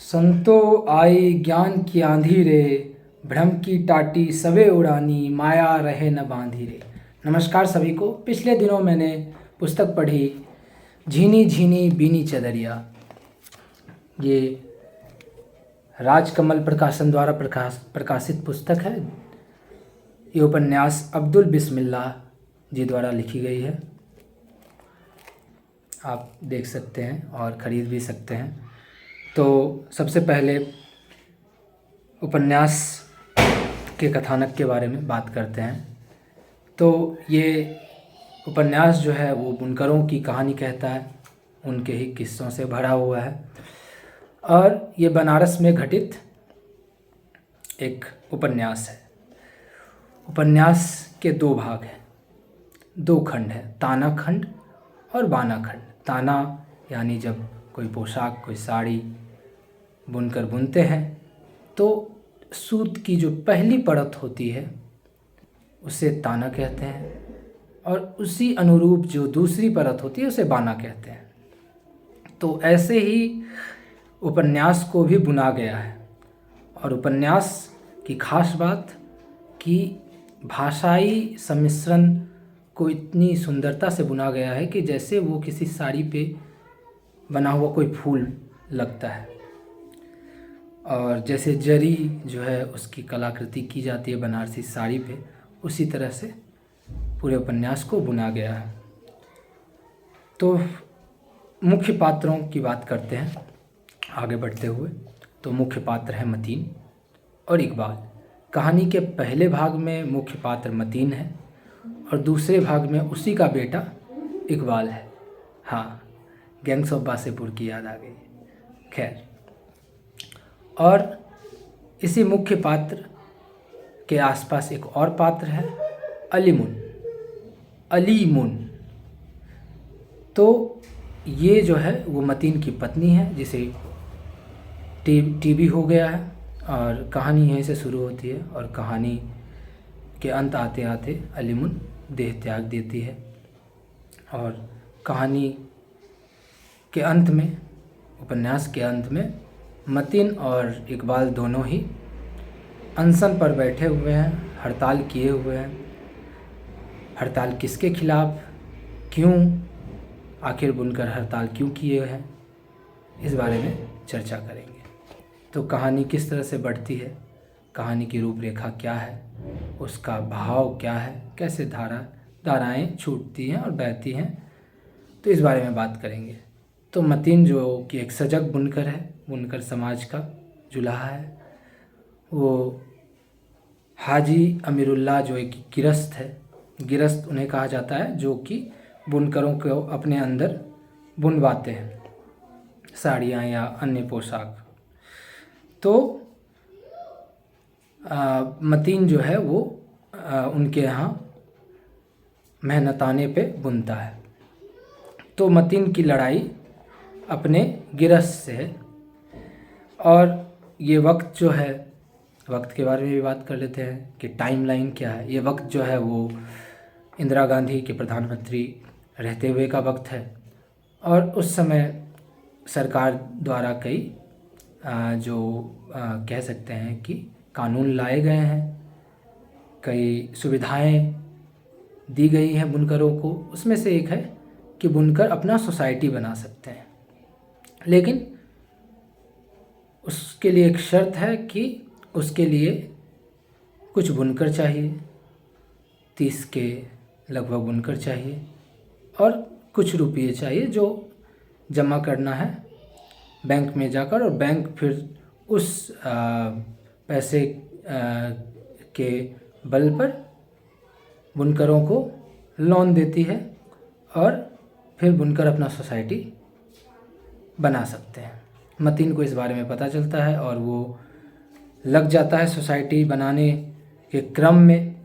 संतो आई ज्ञान की आंधी रे, भ्रम की टाटी सबे उड़ानी, माया रहे न बांधी रे। नमस्कार सभी को। पिछले दिनों मैंने पुस्तक पढ़ी झीनी झीनी बीनी चदरिया। ये राजकमल प्रकाशन द्वारा प्रकाशित पुस्तक है। ये उपन्यास अब्दुल बिस्मिल्लाह जी द्वारा लिखी गई है। आप देख सकते हैं और ख़रीद भी सकते हैं। तो सबसे पहले उपन्यास के कथानक के बारे में बात करते हैं। तो ये उपन्यास जो है वो बुनकरों की कहानी कहता है, उनके ही किस्सों से भरा हुआ है और ये बनारस में घटित एक उपन्यास है। उपन्यास के दो भाग हैं, दो खंड हैं, ताना खंड और बाना खंड। ताना यानी जब कोई पोशाक, कोई साड़ी बुनकर बुनते हैं तो सूत की जो पहली परत होती है उसे ताना कहते हैं और उसी अनुरूप जो दूसरी परत होती है उसे बाना कहते हैं। तो ऐसे ही उपन्यास को भी बुना गया है और उपन्यास की खास बात कि भाषाई सम्मिश्रण को इतनी सुंदरता से बुना गया है कि जैसे वो किसी साड़ी पे बना हुआ कोई फूल लगता है और जैसे जरी जो है उसकी कलाकृति की जाती है बनारसी साड़ी पे, उसी तरह से पूरे उपन्यास को बुना गया है। तो मुख्य पात्रों की बात करते हैं आगे बढ़ते हुए। तो मुख्य पात्र हैं मतीन और इकबाल। कहानी के पहले भाग में मुख्य पात्र मतीन है और दूसरे भाग में उसी का बेटा इकबाल है। हाँ, गैंग्स ऑफ वासेपुर की याद आ गई। खैर, और इसी मुख्य पात्र के आसपास एक और पात्र है अलीमुन। तो ये जो है वो मतीन की पत्नी है जिसे टीबी हो गया है और कहानी यहीं से शुरू होती है और कहानी के अंत आते आते अलीमुन देह त्याग देती है और कहानी के अंत में, उपन्यास के अंत में मतीन और इकबाल दोनों ही अनशन पर बैठे हुए हैं, हड़ताल किए हुए हैं। हड़ताल किसके खिलाफ, क्यों, आखिर बुनकर हड़ताल क्यों किए हैं, इस बारे में चर्चा करेंगे। तो कहानी किस तरह से बढ़ती है, कहानी की रूपरेखा क्या है, उसका भाव क्या है, कैसे धाराएं छूटती हैं और बहती हैं, तो इस बारे में बात करेंगे। तो मतीन जो कि एक सजग बुनकर है, बुनकर समाज का जुलाहा है, वो हाजी अमीरुल्लाह जो एक गिरस्त है, गिरस्त उन्हें कहा जाता है जो कि बुनकरों को अपने अंदर बुनवाते हैं साड़ियाँ या अन्य पोशाक। तो मतीन जो है वो उनके यहाँ मेहनताने पे बुनता है। तो मतीन की लड़ाई अपने गिरस्त से है और ये वक्त जो है, वक्त के बारे में भी बात कर लेते हैं कि टाइमलाइन क्या है। ये वक्त जो है वो इंदिरा गांधी के प्रधानमंत्री रहते हुए का वक्त है और उस समय सरकार द्वारा कई कह सकते हैं कि कानून लाए गए हैं, कई सुविधाएं दी गई हैं बुनकरों को। उसमें से एक है कि बुनकर अपना सोसाइटी बना सकते हैं, लेकिन उसके लिए एक शर्त है कि उसके लिए कुछ बुनकर चाहिए, 30 के लगभग बुनकर चाहिए और कुछ रुपये चाहिए जो जमा करना है बैंक में जाकर, और बैंक फिर उस पैसे के बल पर बुनकरों को लोन देती है और फिर बुनकर अपना सोसाइटी बना सकते हैं। मतीन को इस बारे में पता चलता है और वो लग जाता है सोसाइटी बनाने के क्रम में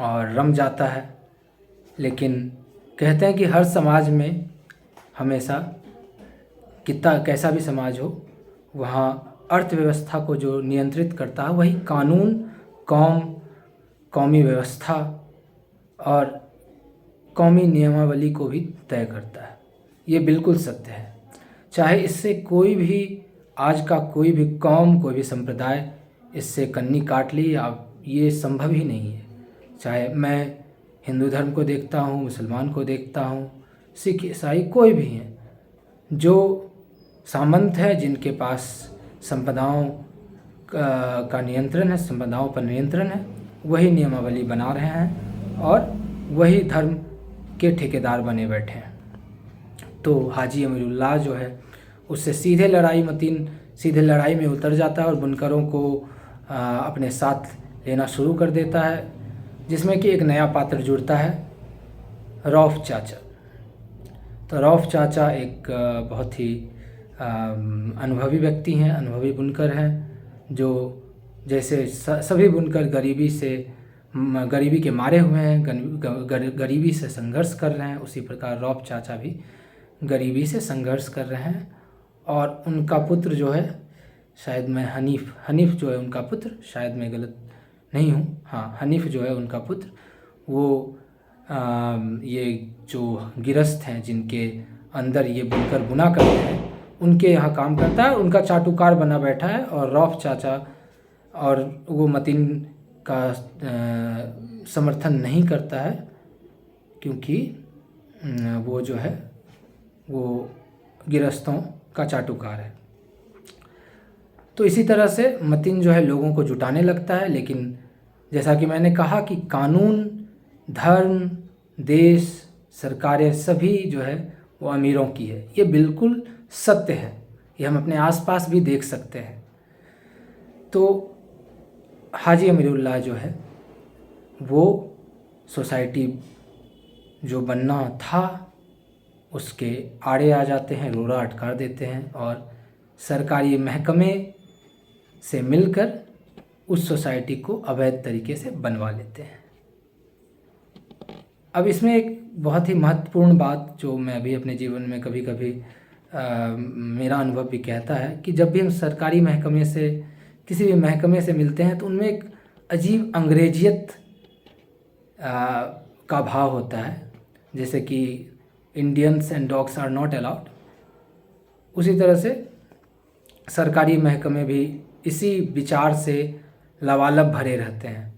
और रम जाता है। लेकिन कहते हैं कि हर समाज में हमेशा, कितना कैसा भी समाज हो, वहाँ अर्थव्यवस्था को जो नियंत्रित करता है वही कानून, कौमी व्यवस्था और कौमी नियमावली को भी तय करता है। ये बिल्कुल सत्य है। चाहे इससे कोई भी आज का कोई भी कौम, कोई भी संप्रदाय इससे कन्नी काट ली, अब ये संभव ही नहीं है। चाहे मैं हिंदू धर्म को देखता हूँ, मुसलमान को देखता हूँ, सिख, ईसाई, कोई भी हैं, जो सामंत है, जिनके पास संपदाओं का नियंत्रण है, संपदाओं पर नियंत्रण है, वही नियमावली बना रहे हैं और वही धर्म के ठेकेदार बने बैठे हैं। तो हाजी अमीरुल्लाह जो है उससे सीधे लड़ाई में उतर जाता है और बुनकरों को अपने साथ लेना शुरू कर देता है, जिसमें कि एक नया पात्र जुड़ता है, रऊफ़ चाचा। तो रऊफ़ चाचा एक बहुत ही अनुभवी व्यक्ति हैं, अनुभवी बुनकर हैं, जो जैसे सभी बुनकर गरीबी के मारे हुए हैं, गरीबी से संघर्ष कर रहे हैं, उसी प्रकार रऊफ़ चाचा भी गरीबी से संघर्ष कर रहे हैं। और उनका पुत्र जो है, शायद मैं हनीफ़ जो है उनका पुत्र, शायद मैं गलत नहीं हूँ, हाँ हनीफ़ जो है उनका पुत्र, वो ये जो गिरस्त हैं जिनके अंदर ये बुनकर बुना करते हैं, उनके यहाँ काम करता है, उनका चाटुकार बना बैठा है। और रऊफ़ चाचा और वो मतीन का समर्थन नहीं करता है, क्योंकि वो जो है वो गिरस्तों का चाटुकार है। तो इसी तरह से मतीन जो है लोगों को जुटाने लगता है, लेकिन जैसा कि मैंने कहा कि कानून, धर्म, देश, सरकारें सभी जो है वो अमीरों की है। ये बिल्कुल सत्य है, ये हम अपने आसपास भी देख सकते हैं। तो हाजी अमीरुल्लाह जो है वो सोसाइटी जो बनना था उसके आड़े आ जाते हैं, रोड़ा अटका देते हैं और सरकारी महकमे से मिलकर उस सोसाइटी को अवैध तरीके से बनवा लेते हैं। अब इसमें एक बहुत ही महत्वपूर्ण बात जो मैं अभी अपने जीवन में कभी कभी मेरा अनुभव भी कहता है कि जब भी हम सरकारी महकमे से, किसी भी महकमे से मिलते हैं, तो उनमें एक अजीब अंग्रेजियत का भाव होता है, जैसे कि Indians and dogs are not allowed. उसी तरह से सरकारी महकमे भी इसी विचार से लबालब भरे रहते हैं।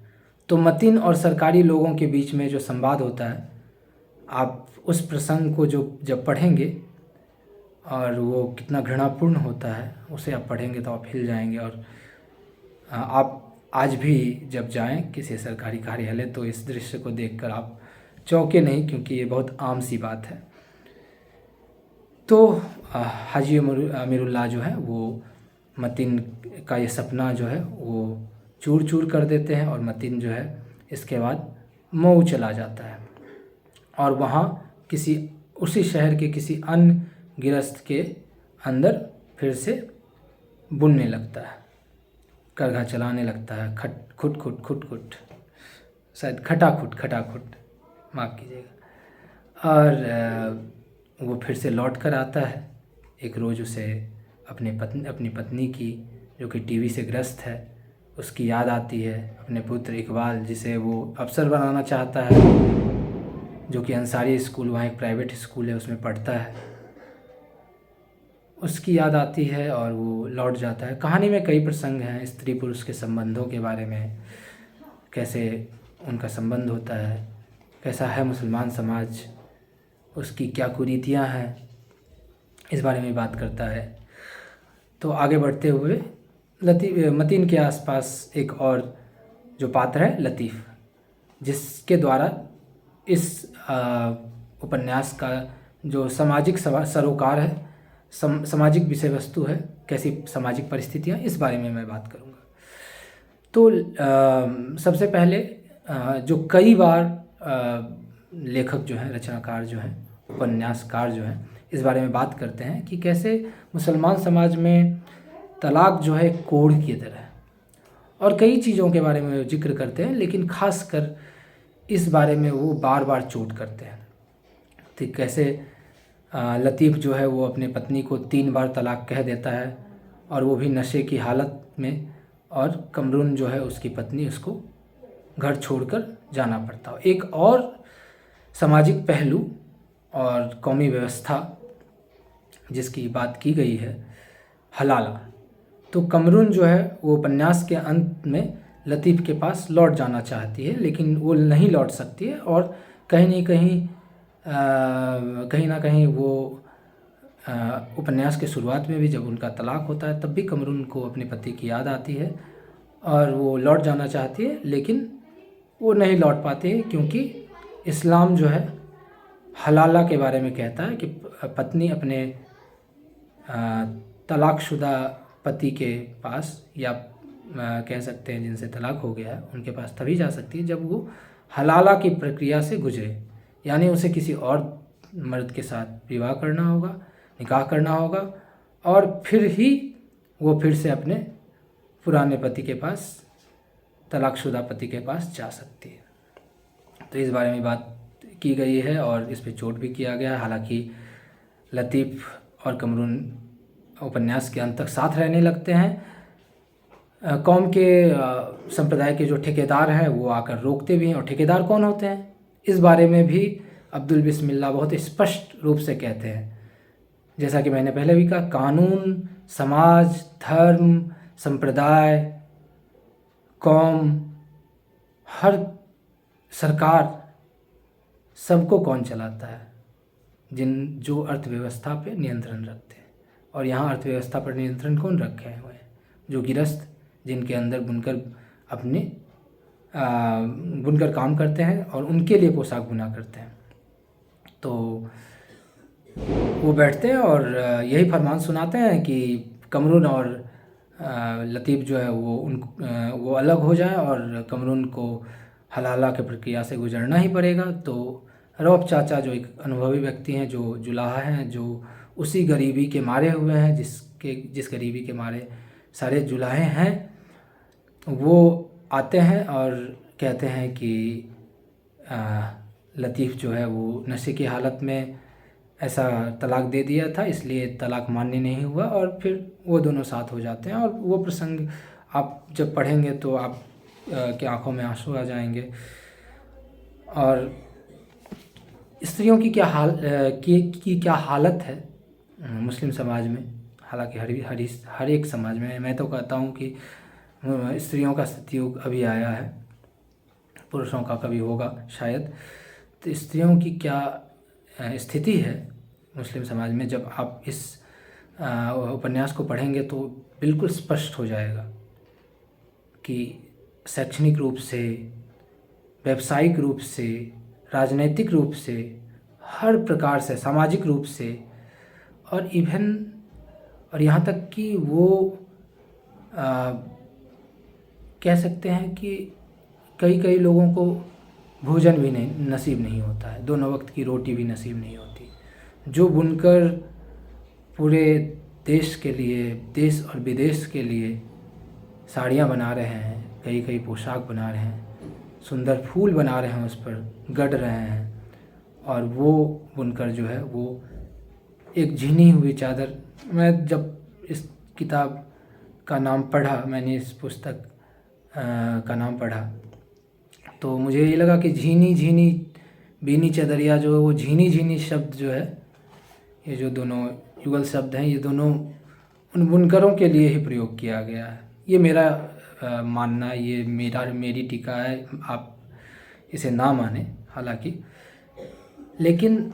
तो मतीन और सरकारी लोगों के बीच में जो संवाद होता है, आप उस प्रसंग को जब पढ़ेंगे और वो कितना घृणापूर्ण होता है, उसे आप पढ़ेंगे तो आप हिल जाएंगे। और आप आज भी जब जाएं किसी सरकारी कार्यालय तो इस दृश्य को देखकर आप चौंके नहीं, क्योंकि ये बहुत आम सी बात है। तो हाजी अमीरुल्लाह जो है वो मतीन का ये सपना जो है वो चूर चूर कर देते हैं और मतीन जो है इसके बाद मऊ चला जाता है और वहाँ उसी शहर के किसी अन्य गिरस्त के अंदर फिर से बुनने लगता है, करघा चलाने लगता है, खुट शायद खटाखुट, माफ़ कीजिएगा। और वो फिर से लौट कर आता है। एक रोज़ उसे अपनी पत्नी की, जो कि टीबी से ग्रस्त है, उसकी याद आती है। अपने पुत्र इकबाल, जिसे वो अफसर बनाना चाहता है, जो कि अंसारी स्कूल, वहाँ एक प्राइवेट स्कूल है, उसमें पढ़ता है, उसकी याद आती है और वो लौट जाता है। कहानी में कई प्रसंग हैं स्त्री पुरुष के संबंधों के बारे में, कैसे उनका संबंध होता है, कैसा है मुसलमान समाज, उसकी क्या कुरीतियाँ हैं, इस बारे में बात करता है। तो आगे बढ़ते हुए मतीन के आसपास एक और जो पात्र है लतीफ़, जिसके द्वारा इस उपन्यास का जो सामाजिक सरोकार है, सामाजिक विषय वस्तु है, कैसी सामाजिक परिस्थितियाँ, इस बारे में मैं बात करूँगा। तो सबसे पहले जो कई बार लेखक जो हैं, रचनाकार जो हैं, उपन्यासकार जो हैं, इस बारे में बात करते हैं कि कैसे मुसलमान समाज में तलाक जो है कोढ़ की तरह है, और कई चीज़ों के बारे में जिक्र करते हैं, लेकिन खासकर इस बारे में वो बार बार चोट करते हैं। तो कैसे लतीफ़ जो है वो अपने पत्नी को 3 बार तलाक कह देता है, और वो भी नशे की हालत में, और कमरून जो है उसकी पत्नी, उसको घर छोड़कर जाना पड़ता है। एक और सामाजिक पहलू और कौमी व्यवस्था जिसकी बात की गई है, हलाला, तो कमरून जो है वो उपन्यास के अंत में लतीफ़ के पास लौट जाना चाहती है, लेकिन वो नहीं लौट सकती है। और कहीं ना कहीं वो उपन्यास के शुरुआत में भी जब उनका तलाक होता है तब भी कमरून को अपने पति की याद आती है और वो लौट जाना चाहती है, लेकिन वो नहीं लौट पाती है, क्योंकि इस्लाम जो है हलाला के बारे में कहता है कि पत्नी अपने तलाकशुदा पति के पास, या कह सकते हैं जिनसे तलाक हो गया है उनके पास तभी जा सकती है जब वो हलाला की प्रक्रिया से गुजरे, यानी उसे किसी और मर्द के साथ विवाह करना होगा, निकाह करना होगा, और फिर ही वो फिर से अपने पुराने पति के पास, तलाकशुदा पति के पास जा सकती है। तो इस बारे में बात की गई है और इस पे चोट भी किया गया है। हालांकि लतीफ़ और कमरून उपन्यास के अंत तक साथ रहने लगते हैं। कौम के संप्रदाय के जो ठेकेदार हैं वो आकर रोकते भी हैं, और ठेकेदार कौन होते हैं इस बारे में भी अब्दुल बिस्मिल्लाह बहुत स्पष्ट रूप से कहते हैं। जैसा कि मैंने पहले भी कहा, कानून, समाज, धर्म, संप्रदाय, कौम, हर सरकार, सबको कौन चलाता है? जो अर्थव्यवस्था पे नियंत्रण रखते हैं। और यहाँ अर्थव्यवस्था पर नियंत्रण कौन रखे हुए हैं? जो गिरस्त, जिनके अंदर बुनकर अपने बुनकर काम करते हैं और उनके लिए पोशाक बुना करते हैं। तो वो बैठते हैं और यही फरमान सुनाते हैं कि कमरून और लतीफ़ जो है वो अलग हो जाएं, और कमरून को हलाला की प्रक्रिया से गुजरना ही पड़ेगा। तो रौफ चाचा जो एक अनुभवी व्यक्ति हैं, जो जुलाहा हैं, जो उसी गरीबी के मारे हुए हैं जिस गरीबी के मारे सारे जुलाहे हैं, वो आते हैं और कहते हैं कि लतीफ़ जो है वो नशे की हालत में ऐसा तलाक दे दिया था, इसलिए तलाक मान्य नहीं हुआ, और फिर वो दोनों साथ हो जाते हैं। और वो प्रसंग आप जब पढ़ेंगे तो आप की आंखों में आंसू आ जाएंगे। और स्त्रियों की क्या हालत है मुस्लिम समाज में। हालांकि हर एक समाज में, मैं तो कहता हूँ कि स्त्रियों का सतयुग अभी आया है, पुरुषों का कभी होगा शायद। तो स्त्रियों की क्या स्थिति है मुस्लिम समाज में, जब आप इस उपन्यास को पढ़ेंगे तो बिल्कुल स्पष्ट हो जाएगा कि शैक्षणिक रूप से, व्यावसायिक रूप से, राजनैतिक रूप से, हर प्रकार से, सामाजिक रूप से, और यहाँ तक कि वो कह सकते हैं कि कई लोगों को भोजन भी नहीं नसीब नहीं होता है, दोनों वक्त की रोटी भी नसीब नहीं होती। जो बुनकर पूरे देश के लिए, देश और विदेश के लिए साड़ियाँ बना रहे हैं, कई पोशाक बना रहे हैं, सुंदर फूल बना रहे हैं, उस पर गढ़ रहे हैं, और वो बुनकर जो है वो एक झिनी हुई चादर। मैं जब इस किताब का नाम पढ़ा, मैंने इस पुस्तक का नाम पढ़ा, तो मुझे ये लगा कि झीनी बीनी चदरिया जो है वो झीनी शब्द जो है, ये जो दोनों युगल शब्द हैं, ये दोनों उन बुनकरों के लिए ही प्रयोग किया गया है। ये मेरा मानना, ये मेरी टीका है, आप इसे ना माने हालांकि। लेकिन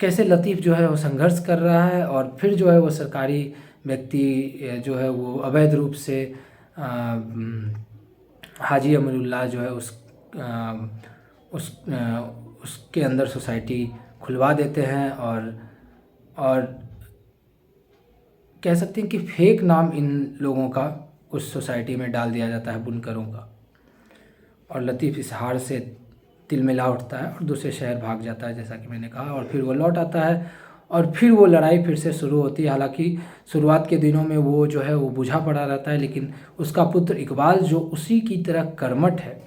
कैसे लतीफ़ जो है वो संघर्ष कर रहा है, और फिर जो है वो सरकारी व्यक्ति जो है वो अवैध रूप से हाजी अमरुल्लाह जो है उसके अंदर सोसाइटी खुलवा देते हैं, और कह सकते हैं कि फेक नाम इन लोगों का उस सोसाइटी में डाल दिया जाता है, बुनकरों का। और लतीफ़ इस हार से तिलमिला उठता है और दूसरे शहर भाग जाता है, जैसा कि मैंने कहा, और फिर वो लौट आता है, और फिर वो लड़ाई फिर से शुरू होती है। हालांकि शुरुआत के दिनों में वो जो है वो बुझा पड़ा रहता है, लेकिन उसका पुत्र इकबाल जो उसी की तरह कर्मठ है,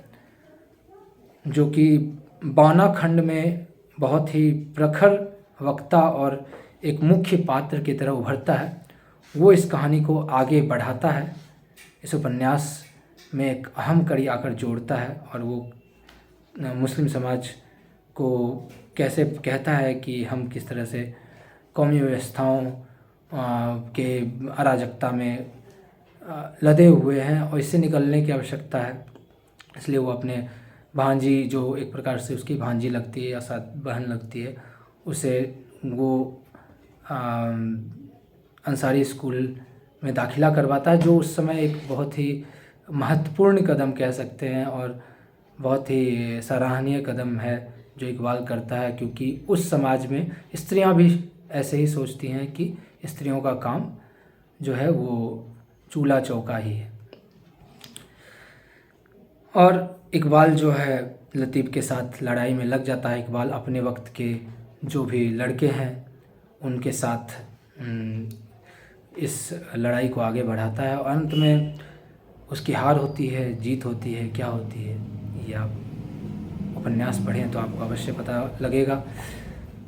जो कि बाना खंड में बहुत ही प्रखर वक्ता और एक मुख्य पात्र की तरह उभरता है, वो इस कहानी को आगे बढ़ाता है, इस उपन्यास में एक अहम कड़ी आकर जोड़ता है, और वो मुस्लिम समाज को कैसे कहता है कि हम किस तरह से कौमी व्यवस्थाओं के अराजकता में लदे हुए हैं और इससे निकलने की आवश्यकता है। इसलिए वो अपने भांजी, जो एक प्रकार से उसकी भांजी लगती है या साथ बहन लगती है, उसे वो अंसारी स्कूल में दाखिला करवाता है, जो उस समय एक बहुत ही महत्वपूर्ण कदम कह सकते हैं और बहुत ही सराहनीय कदम है जो इकबाल करता है, क्योंकि उस समाज में स्त्रियां भी ऐसे ही सोचती हैं कि स्त्रियों का काम जो है वो चूल्हा चौका ही है। और इकबाल जो है लतीफ़ के साथ लड़ाई में लग जाता है। इकबाल अपने वक्त के जो भी लड़के हैं उनके साथ इस लड़ाई को आगे बढ़ाता है और अंत में उसकी हार होती है, जीत होती है, क्या होती है ये आप उपन्यास पढ़ें तो आपको अवश्य पता लगेगा।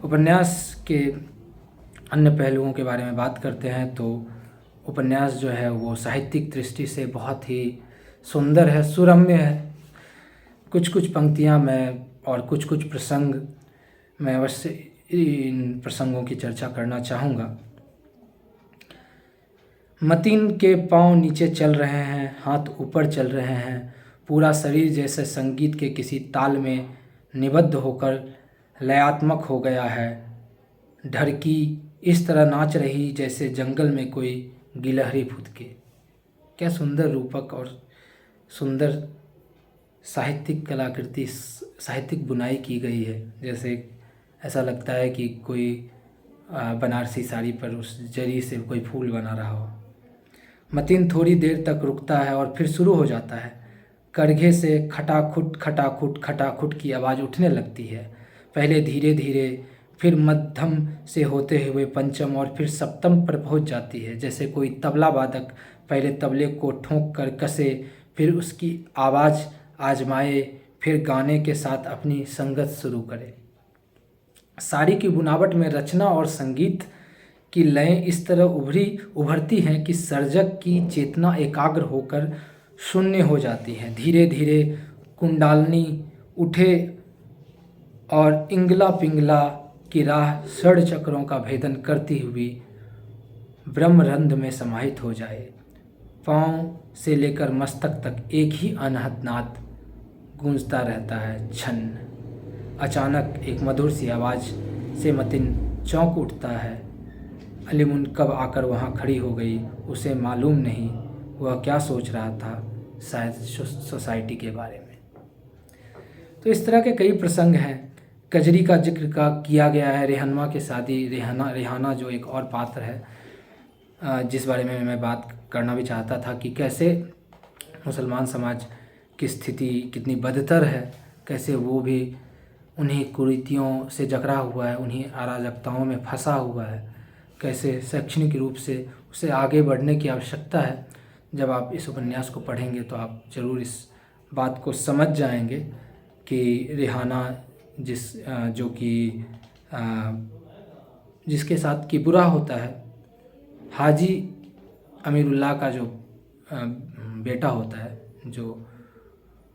उपन्यास के अन्य पहलुओं के बारे में बात करते हैं तो उपन्यास जो है वो साहित्यिक दृष्टि से बहुत ही सुंदर है, सुरम्य है। कुछ कुछ पंक्तियाँ मैं और कुछ कुछ प्रसंग मैं अवश्य इन प्रसंगों की चर्चा करना चाहूँगा। मतीन के पांव नीचे चल रहे हैं, हाथ ऊपर चल रहे हैं, पूरा शरीर जैसे संगीत के किसी ताल में निबद्ध होकर लयात्मक हो गया है। ढरकी इस तरह नाच रही जैसे जंगल में कोई गिलहरी फुदके। क्या सुंदर रूपक और सुंदर साहित्यिक कलाकृति, साहित्यिक बुनाई की गई है। जैसे ऐसा लगता है कि कोई बनारसी साड़ी पर उस जरी से कोई फूल बना रहा हो। मतीन थोड़ी देर तक रुकता है और फिर शुरू हो जाता है। करघे से खटाखुट खटाखुट खटाखुट की आवाज़ उठने लगती है, पहले धीरे धीरे, फिर मध्यम से होते हुए पंचम और फिर सप्तम पर पहुंच जाती है। जैसे कोई तबला वादक पहले तबले को ठोंक कर कसे, फिर उसकी आवाज़ आजमाए, फिर गाने के साथ अपनी संगत शुरू करे। साड़ी की बुनावट में रचना और संगीत की लयें इस तरह उभरती हैं कि सर्जक की चेतना एकाग्र होकर शून्य हो जाती है। धीरे धीरे कुंडालनी उठे और इंगला पिंगला की राह षड चक्रों का भेदन करती हुई ब्रह्मरंध्र में समाहित हो जाए। पाँव से लेकर मस्तक तक एक ही अनहद नाद गूंजता रहता है, छन्न। अचानक एक मधुर सी आवाज़ से मतीन चौंक उठता है। अलीमुन कब आकर वहाँ खड़ी हो गई उसे मालूम नहीं। वह क्या सोच रहा था, शायद सोसाइटी के बारे में। तो इस तरह के कई प्रसंग हैं। कजरी का जिक्र किया गया है। रेहनमा की शादी, रेहाना जो एक और पात्र है जिस बारे में मैं बात करना भी चाहता था कि कैसे मुसलमान समाज की स्थिति कितनी बदतर है, कैसे वो भी उन्हीं कुरीतियों से जकड़ा हुआ है, उन्हीं अराजकताओं में फंसा हुआ है, कैसे शैक्षणिक रूप से उसे आगे बढ़ने की आवश्यकता है। जब आप इस उपन्यास को पढ़ेंगे तो आप ज़रूर इस बात को समझ जाएंगे कि रेहाना जो कि जिसके साथ की बुरा होता है, हाजी अमीरुल्लाह का जो बेटा होता है, जो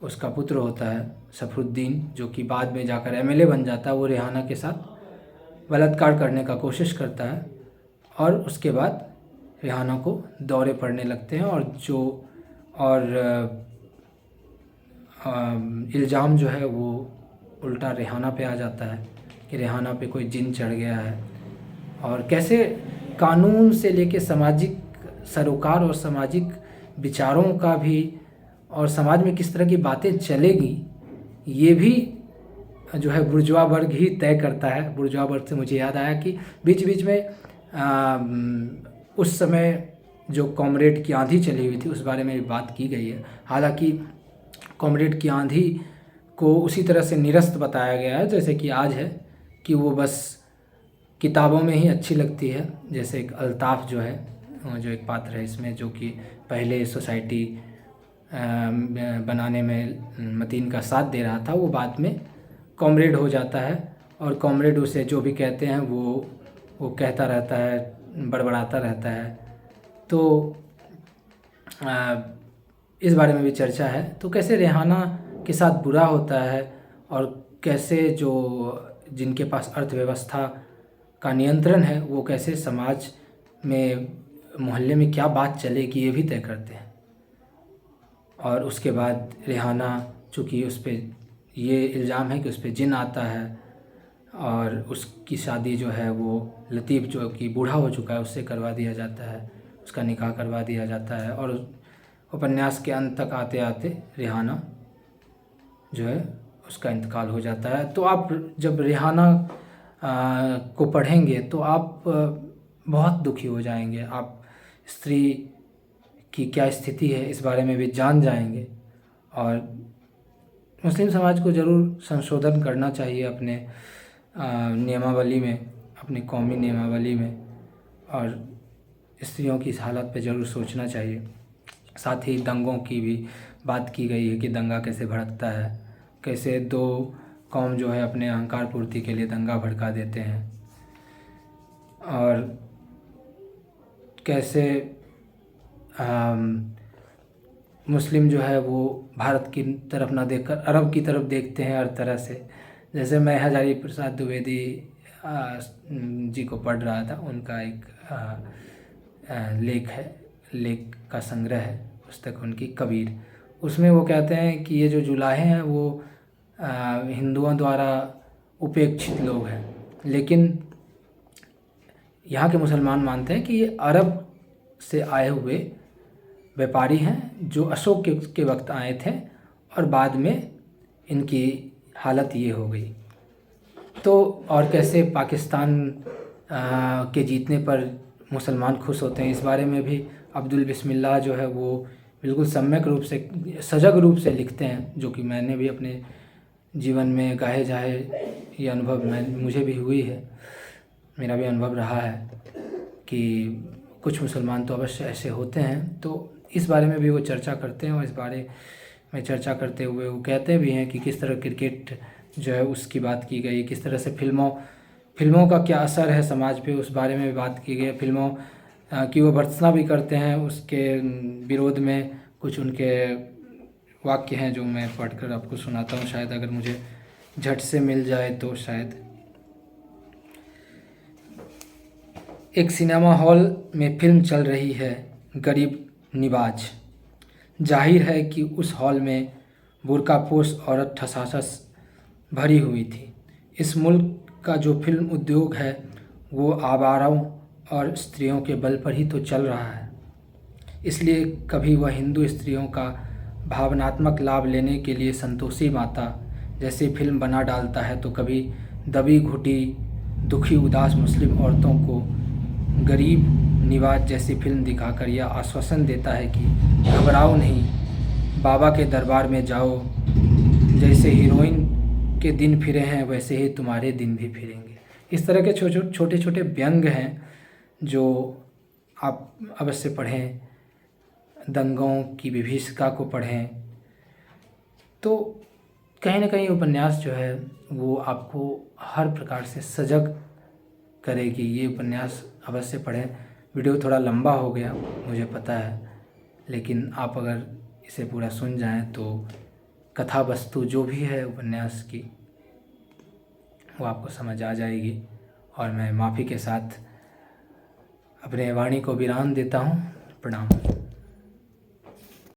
उसका पुत्र होता है सफरुद्दीन, जो कि बाद में जाकर एमएलए बन जाता है, वो रेहाना के साथ बलात्कार करने का कोशिश करता है और उसके बाद रेहाना को दौरे पड़ने लगते हैं और इल्ज़ाम जो है वो उल्टा रेहाना पे आ जाता है कि रेहाना पे कोई जिन चढ़ गया है। और कैसे कानून से लेके सामाजिक सरोकार और सामाजिक विचारों का भी और समाज में किस तरह की बातें चलेगी ये भी जो है बुर्जुआ वर्ग ही तय करता है। बुर्जुआ वर्ग से मुझे याद आया कि बीच बीच में उस समय जो कॉमरेड की आंधी चली हुई थी उस बारे में भी बात की गई है। हालांकि कॉमरेड की आंधी को उसी तरह से निरस्त बताया गया है जैसे कि आज है, कि वो बस किताबों में ही अच्छी लगती है। जैसे एक अल्ताफ़ जो है, जो एक पात्र है इसमें, जो कि पहले सोसाइटी बनाने में मतीन का साथ दे रहा था, वो बाद में कॉमरेड हो जाता है और कॉमरेड उसे जो भी कहते हैं वो कहता रहता है, बड़बड़ाता रहता है। तो इस बारे में भी चर्चा है। तो कैसे रेहाना के साथ बुरा होता है और कैसे जो जिनके पास अर्थव्यवस्था का नियंत्रण है वो कैसे समाज में मोहल्ले में क्या बात चलेगी ये भी तय करते हैं। और उसके बाद रेहाना, चूँकि उस पर ये इल्ज़ाम है कि उस पर जिन आता है और उसकी शादी जो है वो लतीफ़ जो कि बूढ़ा हो चुका है उससे करवा दिया जाता है, उसका निकाह करवा दिया जाता है। और उपन्यास के अंत तक आते आते रेहाना जो है उसका इंतकाल हो जाता है। तो आप जब रेहाना को पढ़ेंगे तो आप बहुत दुखी हो जाएंगे। आप स्त्री की क्या स्थिति है इस बारे में भी जान जाएंगे। और मुस्लिम समाज को ज़रूर संशोधन करना चाहिए अपने नियमावली में, अपनी कौमी नियमावली में, और स्त्रियों की इस हालत पे ज़रूर सोचना चाहिए। साथ ही दंगों की भी बात की गई है कि दंगा कैसे भड़कता है, कैसे दो कौम जो है अपने अहंकार पूर्ति के लिए दंगा भड़का देते हैं, और कैसे मुस्लिम जो है वो भारत की तरफ ना देखकर अरब की तरफ देखते हैं हर तरह से। जैसे मैं हजारी प्रसाद द्विवेदी जी को पढ़ रहा था, उनका एक लेख का संग्रह है, पुस्तक उनकी कबीर। उसमें वो कहते हैं कि ये जो जुलाहे हैं वो हिंदुओं द्वारा उपेक्षित लोग हैं, लेकिन यहाँ के मुसलमान मानते हैं कि ये अरब से आए हुए व्यापारी हैं जो अशोक के वक्त आए थे और बाद में इनकी हालत ये हो गई। तो और कैसे पाकिस्तान के जीतने पर मुसलमान खुश होते हैं, इस बारे में भी अब्दुल बिस्मिल्लाह जो है वो बिल्कुल सम्यक रूप से, सजग रूप से लिखते हैं, जो कि मैंने भी अपने जीवन में गाहे जाहे ये अनुभव मुझे भी हुई है, मेरा भी अनुभव रहा है कि कुछ मुसलमान तो अवश्य ऐसे होते हैं। तो इस बारे में भी वो चर्चा करते हैं, और इस बारे में चर्चा करते हुए वो कहते भी हैं कि किस तरह क्रिकेट जो है उसकी बात की गई, किस तरह से फिल्मों का क्या असर है समाज पे, उस बारे में भी बात की गई। फिल्मों की वो भर्त्सना भी करते हैं, उसके विरोध में कुछ उनके वाक्य हैं जो मैं पढ़कर आपको सुनाता हूँ, शायद अगर मुझे झट से मिल जाए तो। शायद एक सिनेमा हॉल में फिल्म चल रही है, गरीब निवाज। जाहिर है कि उस हॉल में बुर्कापोश औरत ठसाठस भरी हुई थी। इस मुल्क का जो फिल्म उद्योग है वो आवाराओं और स्त्रियों के बल पर ही तो चल रहा है, इसलिए कभी वह हिंदू स्त्रियों का भावनात्मक लाभ लेने के लिए संतोषी माता जैसी फिल्म बना डालता है, तो कभी दबी घुटी दुखी उदास मुस्लिम औरतों को गरीब निवाज जैसी फिल्म दिखाकर यह आश्वासन देता है कि घबराओ नहीं, बाबा के दरबार में जाओ, जैसे हीरोइन के दिन फिरे हैं वैसे ही तुम्हारे दिन भी फिरेंगे। इस तरह के छोटे छोटे व्यंग हैं जो आप अवश्य पढ़ें, दंगों की विभीषिका को पढ़ें, तो कहीं ना कहीं उपन्यास जो है वो आपको हर प्रकार से सजग करेगी। ये उपन्यास अवश्य पढ़ें। वीडियो थोड़ा लंबा हो गया मुझे पता है, लेकिन आप अगर इसे पूरा सुन जाएं तो कथा वस्तु जो भी है उपन्यास की वो आपको समझ आ जाएगी। और मैं माफ़ी के साथ अपने वाणी को विराम देता हूँ। प्रणाम।